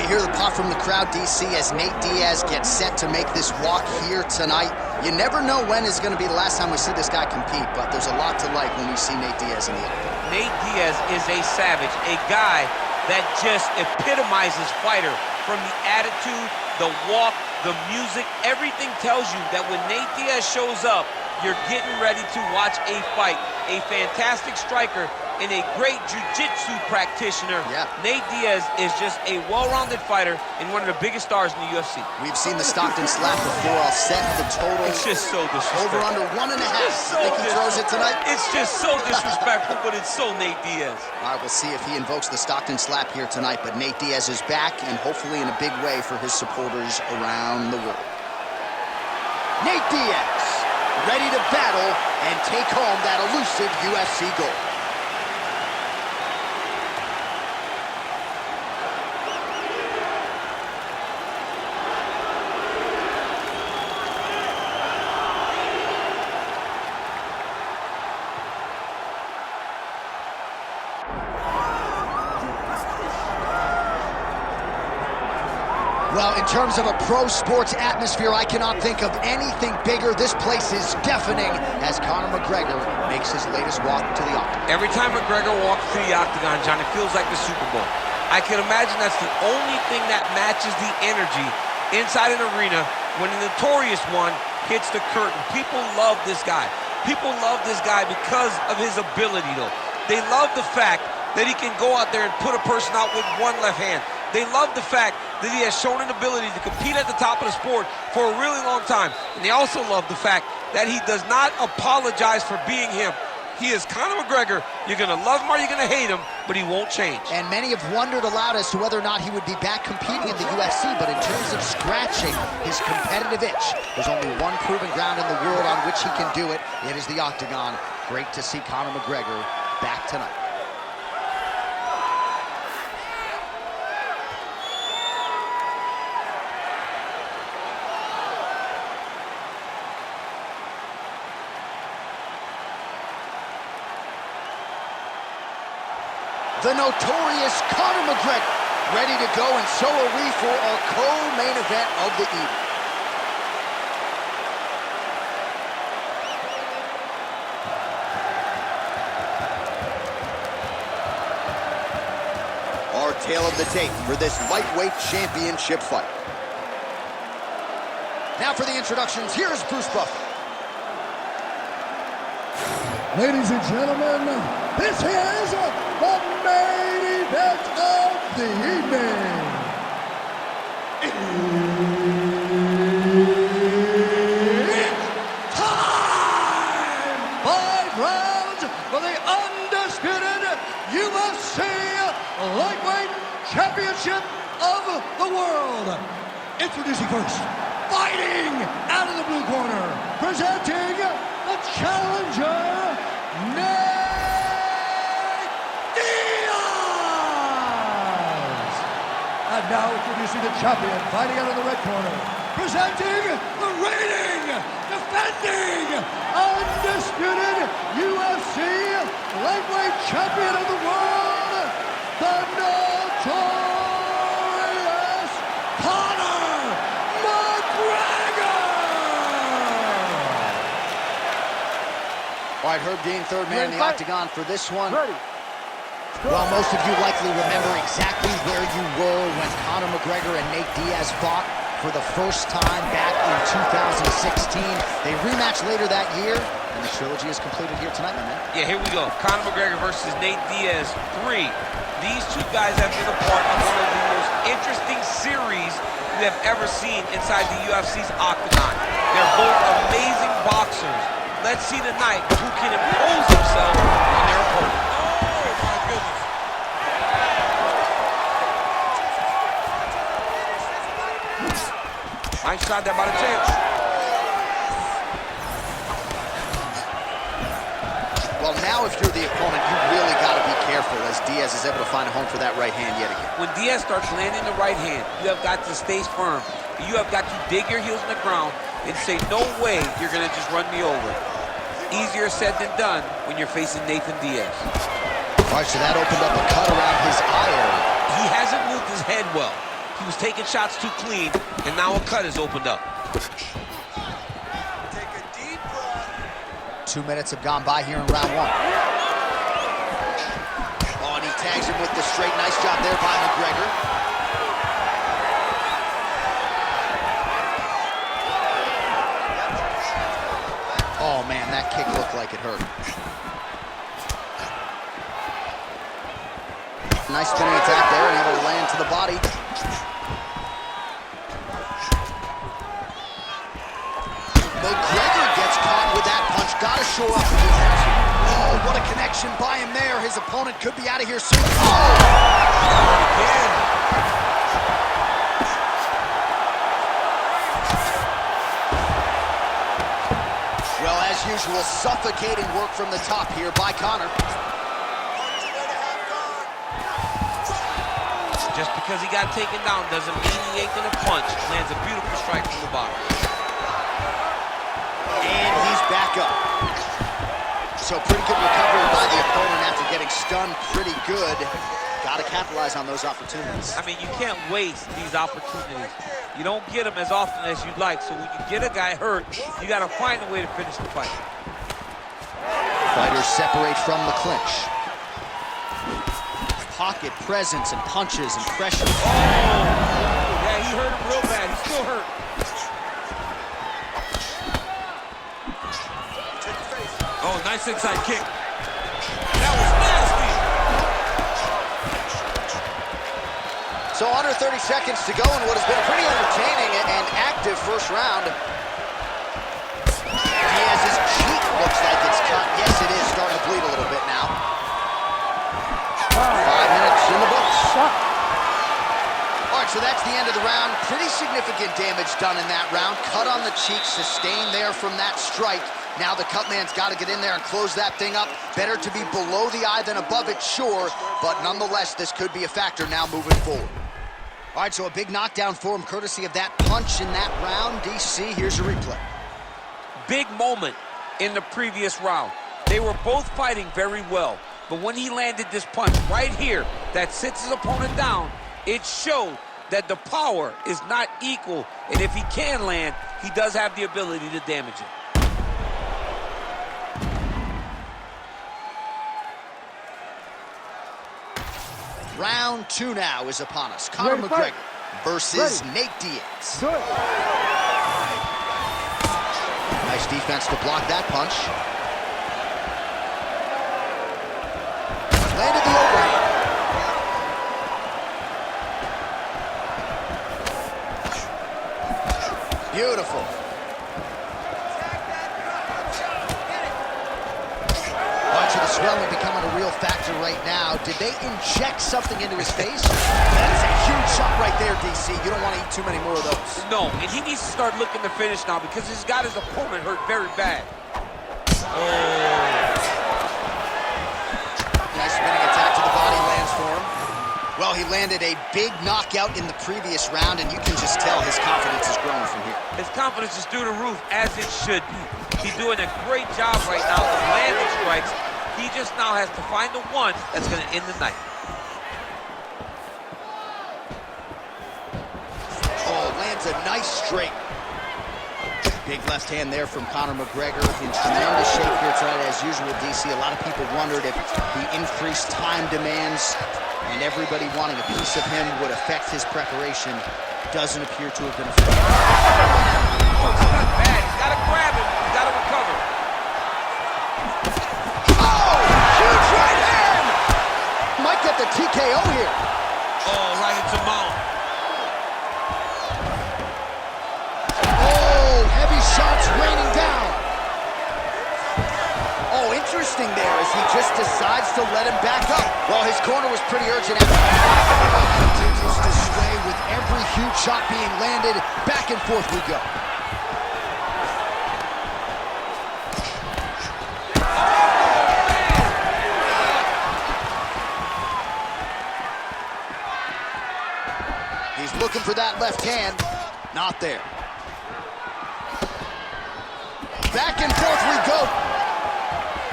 You hear the pop from the crowd, DC, as Nate Diaz gets set to make this walk here tonight. You never know when is going to be the last time we see this guy compete, but there's a lot to like when we see Nate Diaz in the octagon. Nate Diaz is a savage, a guy that just epitomizes fighter. From the attitude, the walk, the music, everything tells you that when Nate Diaz shows up, you're getting ready to watch a fight. A fantastic striker and a great jiu-jitsu practitioner. Yeah. Nate Diaz is just a well-rounded fighter and one of the biggest stars in the UFC. We've seen the Stockton slap before. I'll set the total. It's just so disrespectful. Over under 1.5. So Think he throws it tonight? It's just so disrespectful, but it's so Nate Diaz. All right, we'll see if he invokes the Stockton slap here tonight, but Nate Diaz is back, and hopefully in a big way for his supporters around the world. Nate Diaz, ready to battle and take home that elusive UFC gold. Well, in terms of a pro sports atmosphere, I cannot think of anything bigger. This place is deafening as Conor McGregor makes his latest walk to the octagon. Every time McGregor walks to the octagon, John, it feels like the Super Bowl. I can imagine that's the only thing that matches the energy inside an arena when the notorious one hits the curtain. People love this guy. People love this guy because of his ability, though. They love the fact that he can go out there and put a person out with one left hand. They love the fact that he has shown an ability to compete at the top of the sport for a really long time. And they also love the fact that he does not apologize for being him. He is Conor McGregor. You're going to love him or you're going to hate him, but he won't change. And many have wondered aloud as to whether or not he would be back competing in the UFC, but in terms of scratching his competitive itch, there's only one proven ground in the world on which he can do it. It is the octagon. Great to see Conor McGregor back tonight. The notorious Conor McGregor, ready to go, and so are we for our co-main event of the evening. Our tale of the tape for this lightweight championship fight. Now for the introductions, here's Bruce Buffer. Ladies and gentlemen, this is the main event of the evening. It's time! 5 rounds for the undisputed UFC Lightweight Championship of the world. Introducing first, fighting out of the blue corner, presenting the challenger, Nate Diaz! And now introducing the champion, fighting out of the red corner, presenting the reigning, defending, undisputed UFC lightweight champion of the world, the notorious Conor McGregor! All right, Herb Dean, third man in the octagon for this one. Ready. Well, most of you likely remember exactly where you were when Conor McGregor and Nate Diaz fought for the first time back in 2016. They rematched later that year, and the trilogy is completed here tonight, my man. Yeah, here we go. Conor McGregor versus Nate Diaz 3. These two guys have been a part of one of the most interesting series we have ever seen inside the UFC's octagon. They're both amazing boxers. Let's see tonight who can impose himself on their opponent. Oh, my goodness. Nice shot there by the chance. Well, now if you're the opponent, you really got to be careful as Diaz is able to find a home for that right hand yet again. When Diaz starts landing the right hand, you have got to stay firm. You have got to dig your heels in the ground and say, no way you're going to just run me over. Easier said than done when you're facing Nathan Diaz. All right, so that opened up a cut around his eye area. He hasn't moved his head well. He was taking shots too clean, and now a cut has opened up. Take a deep breath. 2 minutes have gone by here in round one. Oh, and he tags him with the straight. Nice job there by McGregor. Oh, man, that kick looked like it hurt. Nice spinning attack there, and able to land to the body. McGregor gets caught with that punch. Gotta show up. Oh, what a connection by him there. His opponent could be out of here soon. Oh! Well, as usual, suffocating work from the top here by Conor. Just because he got taken down doesn't mean he ain't gonna punch. Lands a beautiful strike from the bottom. And he's back up. So pretty good recovery by the opponent after getting stunned pretty good. Got to capitalize on those opportunities. I mean, you can't waste these opportunities. You don't get them as often as you'd like. So when you get a guy hurt, you got to find a way to finish the fight. Fighters separate from the clinch. Pocket presence and punches and pressure. Oh! Yeah, he hurt him real bad. He's still hurt. Oh, nice inside kick. That was nasty. So under 30 seconds to go in what has been a pretty entertaining and active first round. Diaz's cheek looks like it's cut. Yes, it is starting to bleed a little bit now. 5 minutes in the books. All right, so that's the end of the round. Pretty significant damage done in that round. Cut on the cheek, sustained there from that strike. Now the cut man's got to get in there and close that thing up. Better to be below the eye than above it, sure, but nonetheless, this could be a factor now moving forward. All right, so a big knockdown for him, courtesy of that punch in that round. DC, here's a replay. Big moment in the previous round. They were both fighting very well, but when he landed this punch right here that sits his opponent down, it showed that the power is not equal, and if he can land, he does have the ability to damage it. Round 2 now is upon us. Conor McGregor versus Nate Diaz. Nice defense to block that punch. Landed the overhand. Beautiful. Watch the swelling becoming a real factor right now. Did they inject something into his face? That is a huge shot right there, DC. You don't want to eat too many more of those. No, and he needs to start looking to finish now because he's got his opponent hurt very bad. Nice spinning attack to the body lands for him. Well, he landed a big knockout in the previous round, and you can just tell his confidence is growing from here. His confidence is through the roof, as it should be. He's doing a great job right now of landing strikes. He just now has to find the one that's going to end the night. Oh, lands a nice straight. Big left hand there from Conor McGregor. In tremendous shape here tonight, as usual, DC. A lot of people wondered if the increased time demands and everybody wanting a piece of him would affect his preparation. Doesn't appear to have been affected. Oh, it's not bad. He's got to grab him. He's got to recover. Oh, huge right hand! Might get the TKO here. Oh, right into mount. Oh, heavy shots raining down. Oh, interesting there as he just decides to let him back up. Well, his corner was pretty urgent after continues to sway with every huge shot being landed. Back and forth we go. He's looking for that left hand. Not there. Back and forth we go.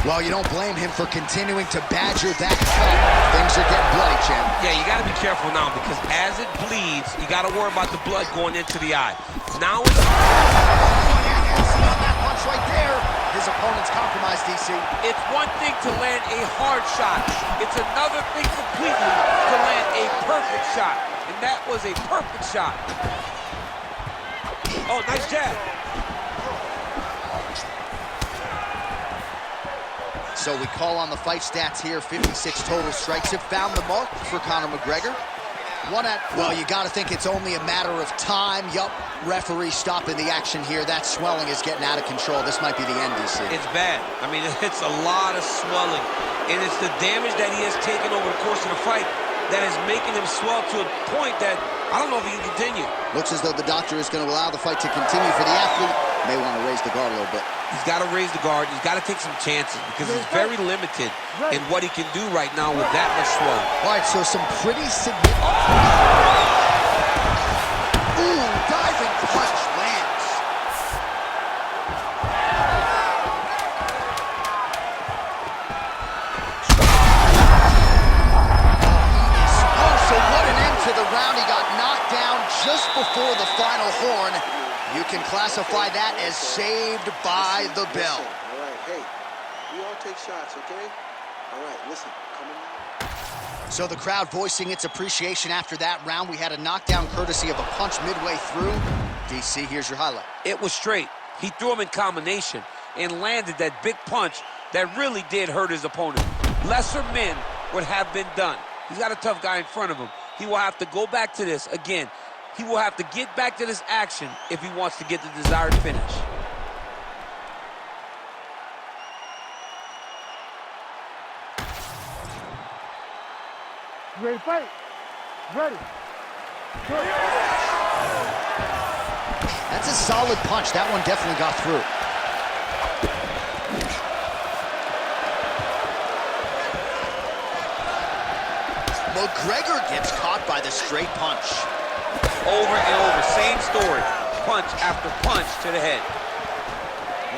Well, you don't blame him for continuing to badger that cut. Things are getting bloody, champ. Yeah, you got to be careful now because as it bleeds, you got to worry about the blood going into the eye. Now it's... on that punch right there. His opponent's compromised, DC. It's one thing to land a hard shot. It's another thing completely to land a perfect shot. And that was a perfect shot. Oh, nice jab. So we call on the fight stats here. 56 total strikes have found the mark for Conor McGregor. Well, you got to think it's only a matter of time. Yup, referee stopping the action here. That swelling is getting out of control. This might be the end, DC. It's bad. I mean, it's a lot of swelling. And it's the damage that he has taken over the course of the fight that is making him swell to a point that I don't know if he can continue. Looks as though the doctor is going to allow the fight to continue for the athlete. May want to raise the guard a little bit. He's got to raise the guard. He's got to take some chances because he's very limited in what he can do right now with that much swelling. All right, so some pretty significant... Ooh, diving punch lands. Oh, so what an end to the round. He got knocked down just before the final horn. You can classify that as saved by the bell. All right, hey, we all take shots, okay? All right, listen, come on. So the crowd voicing its appreciation after that round. We had a knockdown courtesy of a punch midway through. DC, here's your highlight. It was straight. He threw him in combination and landed that big punch that really did hurt his opponent. Lesser men would have been done. He's got a tough guy in front of him. He will have to go back to this again. He will have to get back to this action if he wants to get the desired finish. Ready to fight? Ready. That's a solid punch. That one definitely got through. McGregor gets caught by the straight punch. Over and over, same story. Punch after punch to the head.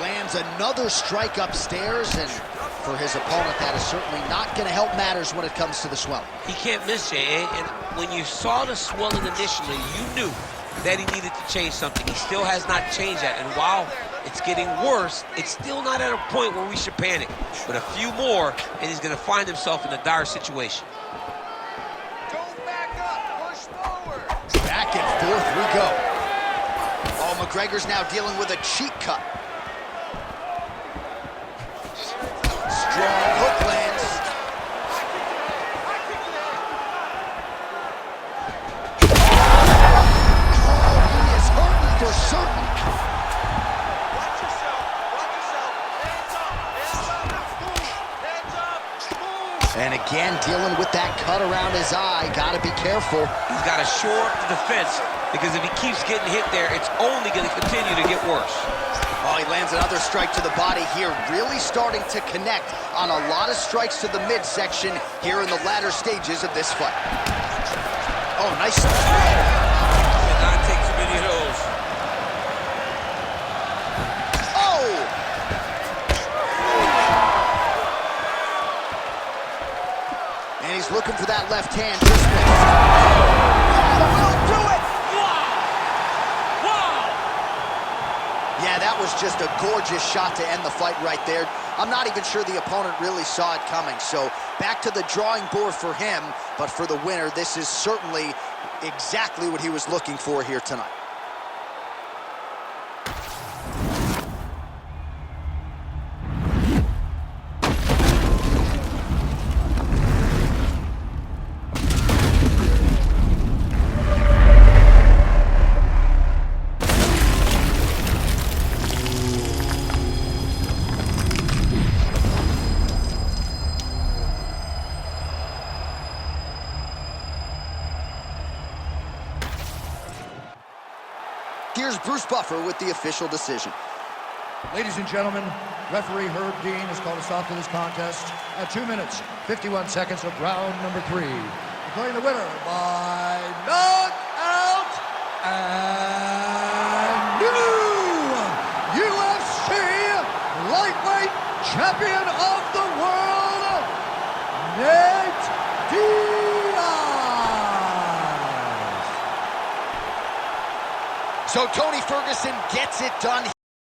Lands another strike upstairs, and for his opponent, that is certainly not going to help matters when it comes to the swelling. He can't miss, Jay. And when you saw the swelling initially, you knew that he needed to change something. He still has not changed that. And while it's getting worse, it's still not at a point where we should panic. But a few more, and he's going to find himself in a dire situation. Back and forth we go. Oh, McGregor's now dealing with a cheek cut. Strong hook lands. Oh, he is hurting for certain. Watch yourself. Watch yourself. Hands up. Move. And again, dealing with that cut around his eye. Got to be careful. He's got to shore up the defense because if he keeps getting hit there, it's only going to continue to get worse. Oh, he lands another strike to the body here, really starting to connect on a lot of strikes to the midsection here in the latter stages of this fight. Oh, nice. Did not take too many of those. Oh! And he's looking for that left hand. Just missed. Will do it! Yeah, that was just a gorgeous shot to end the fight right there. I'm not even sure the opponent really saw it coming. So back to the drawing board for him. But for the winner, this is certainly exactly what he was looking for here tonight. Here's Bruce Buffer with the official decision. Ladies and gentlemen, referee Herb Dean has called a stop to this contest at 2 minutes, 51 seconds of round number 3. Declaring the winner by knockout and new UFC lightweight champion of the world, Nate Diaz. So Tony Ferguson gets it done